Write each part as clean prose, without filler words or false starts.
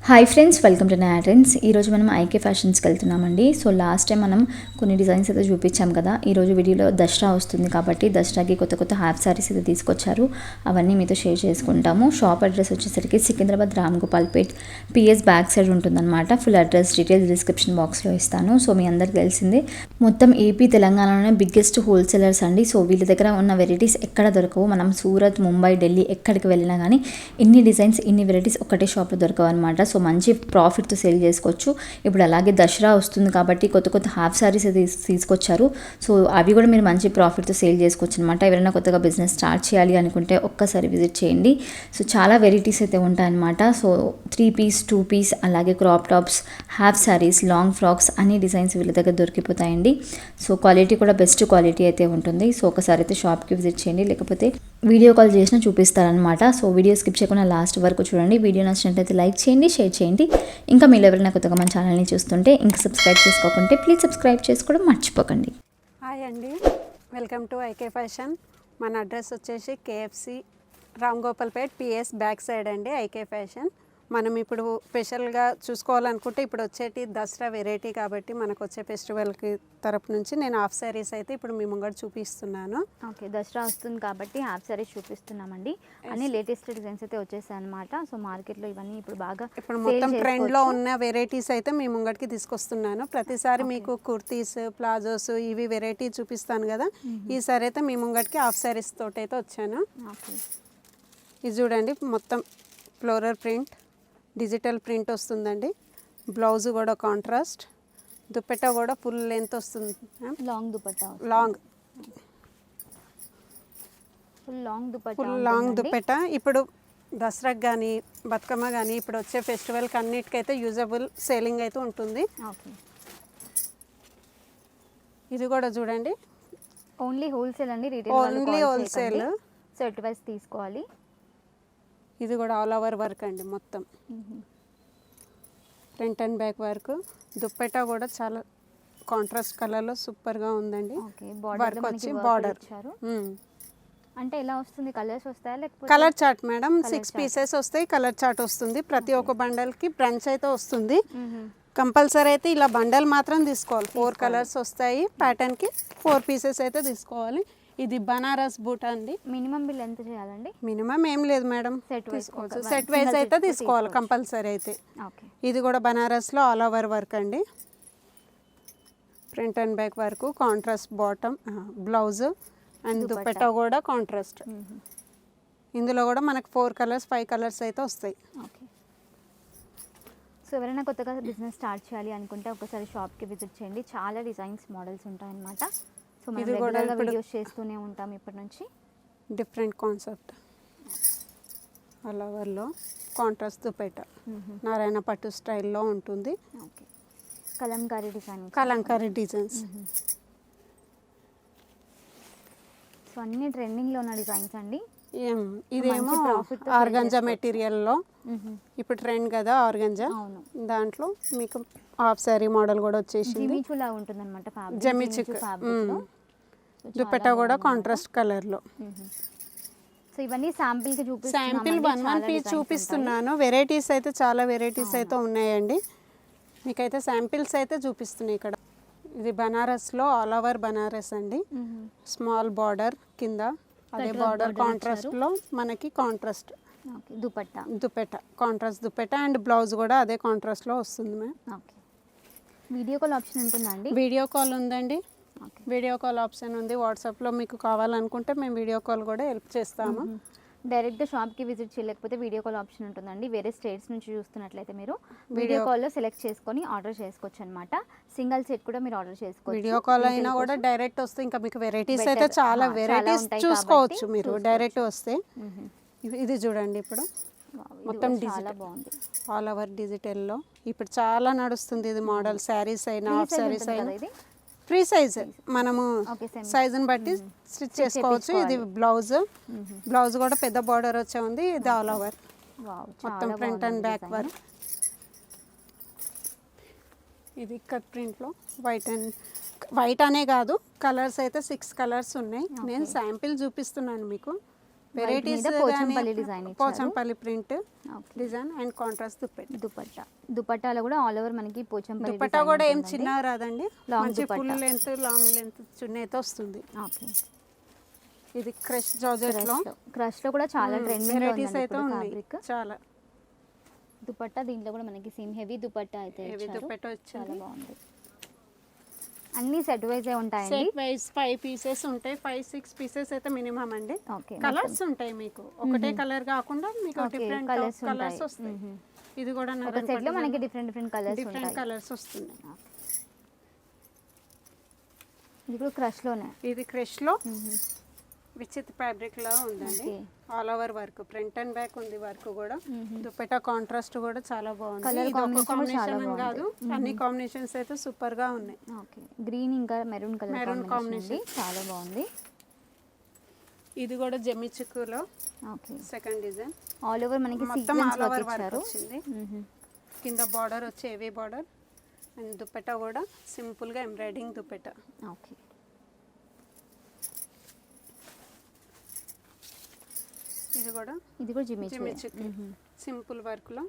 Hi friends, welcome to నయా trends. ఈరోజు మనం ఐకే ఫ్యాషన్స్కి వెళ్తున్నామండి. సో లాస్ట్ టైం మనం కొన్ని డిజైన్స్ అయితే చూపించాం కదా. ఈరోజు వీడియోలో దసరా వస్తుంది కాబట్టి దసరాకి కొత్త కొత్త హాఫ్ సారీస్ అయితే తీసుకొచ్చారు. అవన్నీ మీతో షేర్ చేసుకుంటాము. షాప్ అడ్రస్ వచ్చేసరికి సికింద్రాబాద్ రామ్ గోపాల్ పేట్ పిఎస్ బ్యాక్ సైడ్ ఉంటుందన్నమాట. ఫుల్ అడ్రస్ డీటెయిల్స్ డిస్క్రిప్షన్ బాక్స్లో ఇస్తాను. సో మీ అందరికి తెలిసిందే, మొత్తం ఏపీ తెలంగాణలోనే బిగ్గెస్ట్ హోల్సేలర్స్ అండి. సో వీళ్ళ దగ్గర ఉన్న వెరైటీస్ ఎక్కడ దొరకవు. మనం సూరత్, ముంబై, ఢిల్లీ ఎక్కడికి వెళ్ళినా కానీ ఇన్ని డిజైన్స్, ఇన్ని వెరైటీస్ ఒకటే షాప్లో దొరకవు అనమాట. సో మంచి ప్రాఫిట్తో సేల్ చేసుకోవచ్చు. ఇప్పుడు అలాగే దసరా వస్తుంది కాబట్టి కొత్త కొత్త హాఫ్ సారీస్ తీసుకొచ్చారు. సో అవి కూడా మీరు మంచి ప్రాఫిట్తో సేల్ చేసుకోవచ్చు అనమాట. ఎవరైనా కొత్తగా బిజినెస్ స్టార్ట్ చేయాలి అనుకుంటే ఒక్కసారి విజిట్ చేయండి. సో చాలా వెరైటీస్ అయితే ఉంటాయన్నమాట. సో 3 పీస్, 2 పీస్, అలాగే crop tops, half saris, long frocks అన్ని డిజైన్స్ వీళ్ళ దగ్గర దొరికిపోతాయండి. సో క్వాలిటీ కూడా బెస్ట్ క్వాలిటీ అయితే ఉంటుంది. సో ఒకసారి అయితే షాప్కి విజిట్ చేయండి, లేకపోతే వీడియో కాల్ చేసినా చూపిస్తారనమాట. సో వీడియో స్కిప్ చేయకుండా లాస్ట్ వరకు చూడండి. వీడియో నచ్చినట్లయితే లైక్ చేయండి, షేర్ చేయండి. ఇంకా మీరు ఎవరైనా కొత్తగా మన ఛానల్ని చూస్తుంటే ఇంకా సబ్స్క్రైబ్ చేసుకోకుంటే ప్లీజ్ సబ్స్క్రైబ్ చేసుకోవడం మర్చిపోకండి. హాయ్ అండి, వెల్కమ్ టు ఐకే ఫ్యాషన్. మన అడ్రస్ వచ్చేసి కేఎఫ్సి రామ్ గోపాల్ పేట్ పిఎస్ బ్యాక్ సైడ్ అండి. ఐకే ఫ్యాషన్ మనం ఇప్పుడు స్పెషల్గా చూసుకోవాలనుకుంటే ఇప్పుడు వచ్చేటి దసరా వెరైటీ కాబట్టి మనకు వచ్చే ఫెస్టివల్కి తరపు నుంచి నేను హాఫ్ సారీస్ అయితే ఇప్పుడు మీ ముంగడ చూపిస్తున్నాను. ఓకే, దసరా వస్తుంది కాబట్టి హాఫ్ సారీస్ చూపిస్తున్నామండి. అన్ని లేటెస్ట్ డిజైన్స్ అయితే వచ్చేసాయి అనమాట. సో మార్కెట్లో ఇవన్నీ ఇప్పుడు బాగా ఇప్పుడు మొత్తం ట్రెండ్లో ఉన్న వెరైటీస్ అయితే మీ ముంగడికి తీసుకొస్తున్నాను. ప్రతిసారి మీకు కుర్తీస్, ప్లాజోస్ ఇవి వెరైటీ చూపిస్తాను కదా. ఈసారి అయితే మీ ముంగడికి హాఫ్ సారీస్ తోటి అయితే వచ్చాను. ఇది చూడండి, మొత్తం ఫ్లోరల్ ప్రింట్, డిజిటల్ ప్రింట్ వస్తుందండి. బ్లౌజ్ కూడా కాంట్రాస్ట్, దుపట్టా కూడా ఫుల్ లెంత్ వస్తుంది. Long dupatta, full long dupatta. ఇప్పుడు దసరాకి కానీ బతుకమ్మ కానీ ఇప్పుడు వచ్చే ఫెస్టివల్కి అన్నిటికైతే యూజబుల్ సేలింగ్ అయితే ఉంటుంది. ఇది కూడా చూడండి, ఓన్లీ హోల్సేల్ అండి, retail only wholesale. Set wise తీసుకోవాలి. ఇది కూడా ఆల్ ఓవర్ వర్క్ అండి, మొత్తం front and back work. Dupatta కూడా చాలా కాంట్రాస్ట్ కలర్లో సూపర్గా ఉందండి. వర్క్ వచ్చి బార్డర్. అంటే ఎలా వస్తుంది, కలర్స్ వస్తాయా లేకపోతే కలర్ చార్ట్ మేడం? 6 పీసెస్ వస్తాయి, కలర్ చార్ట్ వస్తుంది. ప్రతి ఒక్క బండల్కి బ్రంచ్ అయితే వస్తుంది. కంపల్సరీ అయితే ఇలా బండల్ మాత్రం తీసుకోవాలి. 4 కలర్స్ వస్తాయి. ప్యాటర్న్కి 4 పీసెస్ అయితే తీసుకోవాలి. ఇది బనారస్ బూట్ అండి. మినిమం బిల్ ఎంత చేయాలండి? మినిమం ఏం లేదు మేడం, తీసుకోవచ్చు. సెట్ వైజ్ అయితే తీసుకోవాలి కంపల్సరీ అయితే. ఇది కూడా బనారస్లో ఆల్ ఓవర్ వర్క్ అండి. Front and back work, contrast bottom, blouse and dupatta కూడా కాంట్రాస్ట్. ఇందులో కూడా మనకు 4 కలర్స్ 5 కలర్స్ అయితే వస్తాయి. సో ఎవరైనా కొత్తగా బిజినెస్ స్టార్ట్ చేయాలి అనుకుంటే ఒకసారి షాప్కి విజిట్ చేయండి. చాలా డిజైన్స్, మోడల్స్ ఉంటాయన్నమాట. సో మనం రెగ్యులర్గా వీడియోస్ చేస్తూనే ఉంటాం ఇప్పటి నుంచి. డిఫరెంట్ కాన్సెప్ట్ ఆల్ ఓవర్లో కాంట్రాస్ట్ దుపట్టా, నారాయణ పట్టు స్టైల్లో ఉంటుంది. Kalamkari design, Kalamkari designs. So అన్ని ట్రెండింగ్లో ఉన్న డిజైన్స్ అండి. ఇదేమో ఆర్గంజా మెటీరియల్లో ఇప్పుడు ట్రెండ్ కదా ఆర్గంజా. దాంట్లో మీకు హాఫ్ సారీ మోడల్ కూడా వచ్చేసి జమిచుక్. దుపట్టా కూడా కాంట్రాస్ట్ కలర్లో. సో ఇవన్నీ శాంపిల్కి శాంపిల్ 1 పీస్ చూపిస్తున్నాను. వెరైటీస్ అయితే చాలా వెరైటీస్ అయితే ఉన్నాయండి. మీకైతే శాంపిల్స్ అయితే చూపిస్తున్నాయి ఇక్కడ. ఇది బనారస్లో ఆల్ ఓవర్ బనారస్ అండి. స్మాల్ బార్డర్ కింద, అదే బార్డర్ కాంట్రాస్ట్లో మనకి contrast dupatta, contrast dupatta and blouse కూడా అదే కాంట్రాస్ట్లో వస్తుంది మ్యామ్. వీడియో కాల్ ఆప్షన్ ఉంటుందా అండి? వీడియో కాల్ ఉందండి, వీడియో కాల్ ఆప్షన్ ఉంది. వాట్సాప్లో మీకు కావాలనుకుంటే మేము వీడియో కాల్ కూడా హెల్ప్ చేస్తాము. డైరెక్ట్గా షాప్కి విజిట్ చేయలేకపోతే వీడియో కాల్ ఆప్షన్ ఉంటుందండి. వేరే స్టేట్స్ నుంచి చూస్తున్నట్లయితే మీరు వీడియో కాల్లో సెలెక్ట్ చేసుకొని ఆర్డర్ చేసుకోవచ్చు అనమాట. సింగిల్ సెట్ కూడా మీరు ఆర్డర్ చేసుకోవచ్చు. వీడియో కాల్ అయినా కూడా డైరెక్ట్ వస్తే ఇంకా మీకు వెరైటీస్ అయితే చాలా వెరైటీస్ చూసుకోవచ్చు మీరు డైరెక్ట్ వస్తే. ఇది చూడండి, ఇప్పుడు మొత్తం డిజిటల్ ఆల్ ఓవర్ డిజిటల్లో ఇప్పుడు చాలా నడుస్తుంది ఇది మోడల్. శారీస్ అయినా హాఫ్ శారీస్ అయినా ఫ్రీ సైజ్, మనము సైజుని బట్టి స్టిచ్ చేసుకోవచ్చు. ఇది బ్లౌజ్, బ్లౌజ్ కూడా పెద్ద బార్డర్ వచ్చే ఉంది. ఇది ఆల్ ఓవర్ మొత్తం ఫ్రంట్ అండ్ బ్యాక్ వర్క్. ఇది కట్ ప్రింట్లో వైట్ అనే కాదు, కలర్స్ అయితే 6 కలర్స్ ఉన్నాయి. నేను శాంపిల్ చూపిస్తున్నాను మీకు. వెరైటీస్ పోచంపల్లి డిజైన్ ఇచ్చారు. Pochampally print design and contrast దుపట్టాలో కూడా ఆల్ ఓవర్ మనకి పోచంపల్లి దుపట్టా కూడా ఏం చిన్న రాదండి, మంచి ఫుల్ లెంత్ లాంగ్ లెంత్ చున్నీ అయితే వస్తుంది. ఓకే, ఇది క్రష్ జార్జెట్ లో కూడా చాలా ట్రెండింగ్ వెరైటీస్ అయితే ఉన్నాయి చాలా. దుపట్టా దీంట్లో కూడా మనకి సేమ్ హెవీ దుపట్టా అయితే దుపట్టా చాలా బాగుంది. అన్ని సెట్ వైజ్ ఉంటాయండి. సెట్ వైజ్ 5 పీసెస్ ఉంటాయి, 5-6 పీసెస్ అయితే మినిమం అండి. కలర్స్ ఉంటాయి మీకు, ఒకటే కలర్ కాకుండా మీకు డిఫరెంట్ కలర్స్ వస్తాయి. ఇది కూడా సెట్ లో మనకి డిఫరెంట్ కలర్స్ వస్తున్నాయి. ఇది కూడా క్రష్ లోనే, ఇది క్రష్ లో విచిత్ర ఫ్యాబ్రిక్ లా ఉందండి. All over work, front and back ఉంది వర్క్ కూడా. దుపట్టా కాంట్రాస్ట్ కూడా చాలా బాగుంది. ఇది ఒక కాంబినేషన్ కాదు, అన్ని కాంబినేషన్స్ అయితే సూపర్ గా ఉన్నాయి. ఓకే, గ్రీన్ ఇంకా మెరూన్ కాంబినేషన్ చాలా బాగుంది. ఇది కూడా జమిచుకులో సెకండ్ డిజైన్. ఆల్ ఓవర్ మనకి మొత్తం ఆల్ ఓవర్ వర్క్ వచ్చింది. కింద బార్డర్ వచ్చి హెవీ బార్డర్ అండ్ దుపట్టా కూడా సింపుల్ గా ఎంబ్రాయిడింగ్ దుపట్టా. ఓకే, ఇది కూడా జిమిచుకు సింపుల్ వర్క్ లో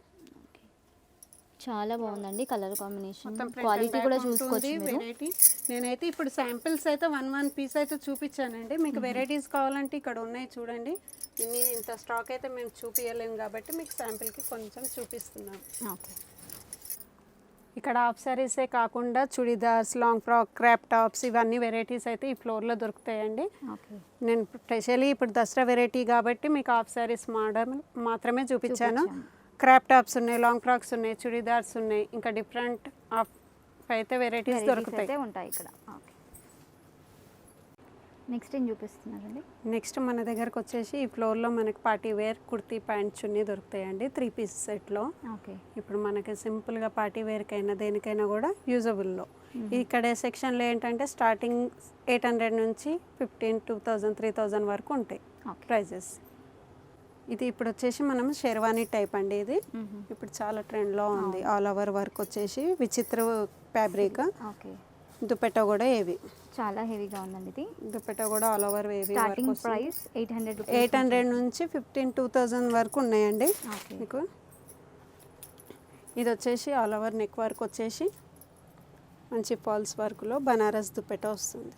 చాలా బాగుందండి. కలర్ కాంబినేషన్, క్వాలిటీ కూడా చూసుకోవచ్చు. వెరైటీ నేనైతే ఇప్పుడు శాంపిల్స్ అయితే 1 పీస్ అయితే చూపించానండి. మీకు వెరైటీస్ కావాలంటే ఇక్కడ ఉన్నాయి చూడండి. ఇంత స్టాక్ అయితే మేము చూపించలేము కాబట్టి మీకు శాంపిల్కి కొంచెం చూపిస్తున్నాం. ఓకే, ఇక్కడ హాఫ్ సారీసే కాకుండా churidars, long frock, crop tops ఇవన్నీ వెరైటీస్ అయితే ఈ ఫ్లోర్లో దొరుకుతాయండి. నేను స్పెషల్లీ ఇప్పుడు దసరా వెరైటీ కాబట్టి మీకు హాఫ్ సారీస్ మోడల్ మాత్రమే చూపించాను. క్రాప్ టాప్స్ ఉన్నాయి, లాంగ్ ఫ్రాక్స్ ఉన్నాయి, చుడిదార్స్ ఉన్నాయి, ఇంకా డిఫరెంట్ ఆఫ్ అయితే వెరైటీస్ దొరుకుతాయి ఉంటాయి ఇక్కడ. నెక్స్ట్ ఏం చూపిస్తున్నారండి? నెక్స్ట్ మన దగ్గరకు వచ్చేసి ఈ ఫ్లోర్లో మనకి పార్టీ వేర్ కుర్తీ ప్యాంట్ చున్నీ దొరుకుతాయండి 3 పీస్ సెట్లో. ఓకే, ఇప్పుడు మనకి సింపుల్గా పార్టీ వేర్కైనా దేనికైనా కూడా యూజబుల్లో. ఇక్కడ సెక్షన్లో ఏంటంటే స్టార్టింగ్ 800 నుంచి 15, 2000, 3000 వరకు ఉంటాయి ప్రైజెస్. ఇది ఇప్పుడు వచ్చేసి మనం షెర్వానీ టైప్ అండి. ఇది ఇప్పుడు చాలా ట్రెండ్లో ఉంది. ఆల్ ఓవర్ వర్క్ వచ్చేసి విచిత్ర ఫ్యాబ్రిక్. దుపట్టా కూడా హెవీ, చాలా హెవీగా ఉందండి. ఇది దుపట్టా కూడా all over heavy. Starting price 800 నుంచి 15-2000 వరకు ఉన్నాయండి మీకు. ఇది వచ్చేసి ఆల్ ఓవర్ నెక్ వర్క్ వచ్చేసి మంచి పాల్స్ వర్క్లో బనారస్ దుపట్టా వస్తుంది.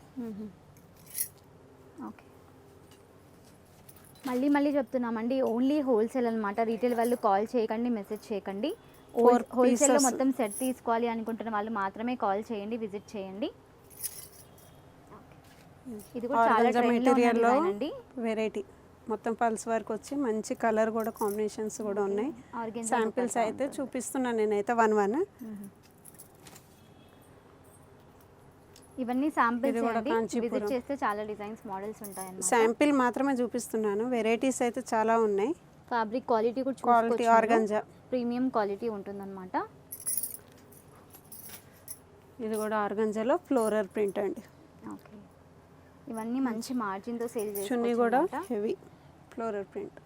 ఓకే, మళ్ళీ చెప్తున్నామండి, ఓన్లీ హోల్సేల్ అనమాట. రీటైల్ వాళ్ళు కాల్ చేయకండి, మెసేజ్ చేయకండి. హోల్సేల్లో మొత్తం సెట్ తీసుకోవాలి అనుకుంటున్న వాళ్ళు మాత్రమే కాల్ చేయండి, విజిట్ చేయండి. ఇది కూడా చాలా మెటీరియల్లో వెరైటీ, మొత్తం పల్స్ వర్క్ వచ్చి మంచి కలర్ కూడా కాంబినేషన్స్ కూడా ఉన్నాయి. శాంపిల్స్ అయితే చూపిస్తున్నాను నేనైతే 1 ఇవన్నీ శాంపిల్స్ విజిట్ చేస్తే చాలా డిజైన్స్ మోడల్స్ ఉంటాయి. శాంపిల్ మాత్రమే చూపిస్తున్నాను, వెరైటీస్ అయితే చాలా ఉన్నాయి. ఫ్యాబ్రిక్ క్వాలిటీ కూడా క్వాలిటీ ఆర్గంజా ప్రీమియం క్వాలిటీ ఉంటుందన్నమాట. ఇది కూడా ఆర్గంజాలో ఫ్లోరల్ ప్రింట్ అండి. ఓకే, ఇవన్నీ మంచి మార్జిన్తో సేల్ చేస్తారు. చున్నీ కూడా హెవీ ఫ్లోరల్ ప్రింట్.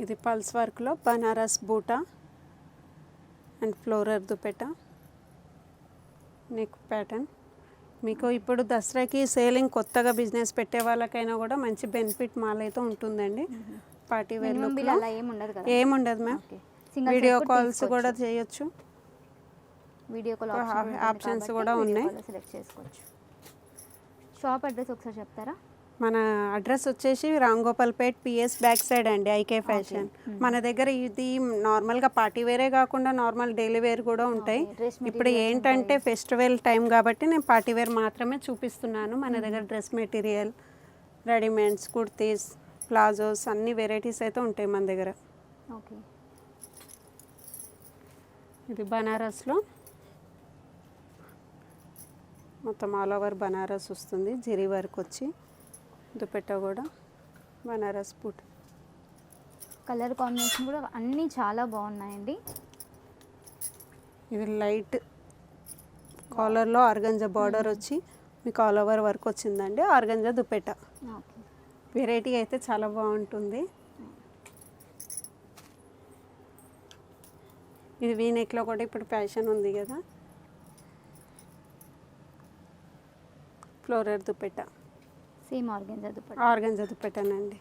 ఇది పల్స్ వర్క్లో బనారస్ బూటా and floral dupatta neck pattern. మీకు ఇప్పుడు దసరాకి సేలింగ్ కొత్తగా బిజినెస్ పెట్టే వాళ్ళకైనా కూడా మంచి బెనిఫిట్ మాల్ అయితే ఉంటుందండి. పార్టీ వేర్ ఏముండదు మ్యామ్. వీడియో కాల్స్ కూడా చేయొచ్చు, వీడియో కాల్ ఆప్షన్స్ కూడా ఉన్నాయి. సెలెక్ట్ చేసుకోవచ్చు. షాప్ అడ్రస్ ఒకసారి చెప్తారా? మన అడ్రస్ వచ్చేసి రాంగోపాల్పేట్ PS బ్యాక్ సైడ్ అండి, ఐకే ఫ్యాషన్. మన దగ్గర ఇది నార్మల్గా పార్టీ వేరే కాకుండా నార్మల్ డైలీ వేర్ కూడా ఉంటాయి. ఇప్పుడు ఏంటంటే ఫెస్టివల్ టైం కాబట్టి నేను పార్టీ వేర్ మాత్రమే చూపిస్తున్నాను. మన దగ్గర dress material, readymades, kurtis, palazzos అన్ని వెరైటీస్ అయితే ఉంటాయి మన దగ్గర. ఓకే, ఇది బనారస్లో మొత్తం ఆల్ ఓవర్ బనారస్ వస్తుంది, జరీ వర్క్ వచ్చి. దుపట్టా కూడా బనారస్ బూట్. కలర్ కాంబినేషన్ కూడా అన్నీ చాలా బాగున్నాయండి. ఇది లైట్ కాలర్లో ఆర్గంజా బార్డర్ వచ్చి మీకు ఆల్ ఓవర్ వర్క్ వచ్చిందండి. ఆర్గంజా దుపట్టా వెరైటీ అయితే చాలా బాగుంటుంది. ఇది వీనెక్లో కూడా ఇప్పుడు ఫ్యాషన్ ఉంది కదా. Floral dupatta, same organza dupatta. Organza దుపట్టానండి.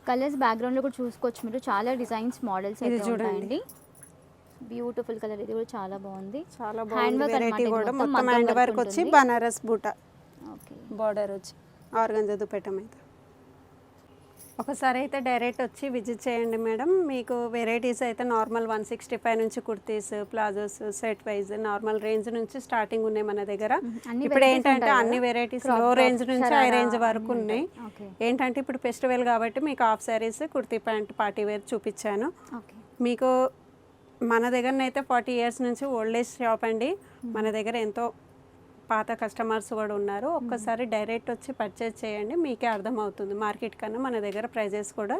కలర్స్ బ్యాక్గ్రౌండ్లో కూడా చూసుకోవచ్చు మీరు, చాలా డిజైన్స్ మోడల్స్ ఇది అయితే చూడండి. ఉంటాయండి. బ్యూటిఫుల్ కలర్, ఇది కూడా చాలా బాగుంది. చాలా హ్యాండ్ బాగుంది వర్క్ వెరైటీ అన్నమాట, కూడా. ఇది మొత్తం మగ్గం హ్యాండ్ వర్క్ వర్క్ వచ్చి ఉంటుంది. బనారస్ బూటా ఓకే. బార్డర్ వచ్చి ఆర్గంజా దుపట్టా మీద. ఒకసారి అయితే డైరెక్ట్ వచ్చి విజిట్ చేయండి మేడం. మీకు వెరైటీస్ అయితే నార్మల్ 165 నుంచి kurtis, palazzos, set wise normal range నుంచి స్టార్టింగ్ ఉన్నాయి మన దగ్గర. అన్ని ఇప్పుడు varieties ఏంటంటే ఉంటాయి అన్ని కదా? వెరైటీస్ Crop లో top, రేంజ్ నుంచి హై శరారా రేంజ్ వరకు అన్నీ ఉన్నాయి. ఉంటాయి. ఓకే. ఏంటంటే ఇప్పుడు ఫెస్టివల్ కాబట్టి మీకు half saris, kurti pant, party wear చూపించాను. ఓకే. మీకు మన దగ్గరనైతే 40 ఇయర్స్ నుంచి ఓల్డ్ ఏజ్ షాప్ అండి. మన దగ్గర ఎంతో పాత కస్టమర్స్ కూడా ఉన్నారు. ఒక్కసారి డైరెక్ట్ వచ్చి పర్చేజ్ చేయండి, మీకే అర్థమవుతుంది. మార్కెట్ కన్నా మన దగ్గర ప్రైజెస్ కూడా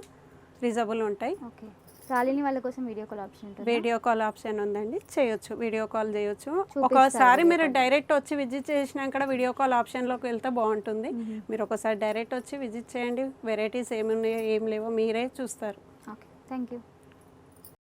రీజనబుల్ ఉంటాయి. ఓకే. రాలేని వాళ్ళ కోసం వీడియో కాల్ ఆప్షన్ ఉంటుంది. వీడియో కాల్ ఆప్షన్ ఉందండి, చేయొచ్చు, వీడియో కాల్ చేయొచ్చు. చూపిస్తారా ఒకసారి video మీరు call? డైరెక్ట్ వచ్చి విజిట్ చేసినాక వీడియో కాల్ ఆప్షన్లోకి వెళ్తే బాగుంటుంది. మీరు ఒకసారి డైరెక్ట్ వచ్చి విజిట్ చేయండి, వెరైటీస్ ఏమున్నాయో ఏం లేవో మీరే చూస్తారు. Okay, thank you.